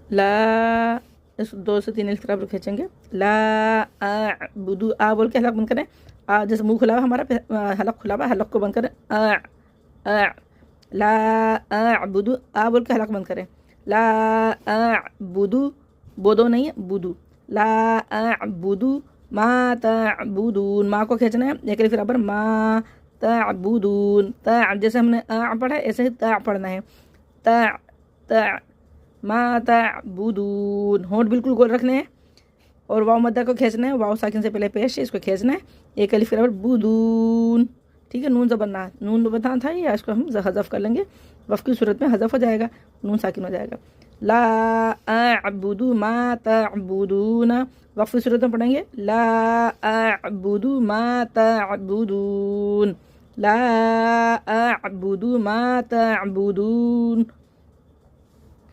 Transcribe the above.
لا، اس 2 سے 3 الف طرف کھینچیں گے، لا اعبدو، آ بول کے حلق بند کریں، آ جیسے منہ کھلا ہوا ہمارا، حلق کھلا ہوا، حلق کو بند کریں، لا اعبدو، آ بول کے حلق بند کریں، لا اعبدو، بودو نہیں ہے، بدو، لا اعبدو ما تعبدون، ما کو کھینچنا ہے ایک الف برابر ما تعبدون، تا جیسے ہم نے پڑھا ہے ایسے ہی تا پڑھنا ہے، تا ما تعبدون، ہونٹ بالکل گول رکھنے ہیں اور واو مدہ کو کھینچنا ہے، واو ساکن سے پہلے پیش ہے، اس کو کھینچنا ہے ایک الف برابر بدون، ٹھیک ہے، نون زبر نہ، نون زبر تھا یا اس کو ہم حذف کر لیں گے، وف کی صورت میں حذف ہو جائے گا، نون ساکن ہو جائے گا، لا اعبد ما تعبدون، وقف کی صورت میں پڑھیں گے لا اعبد ما تعبدون، لا اعبد ما تعبدون،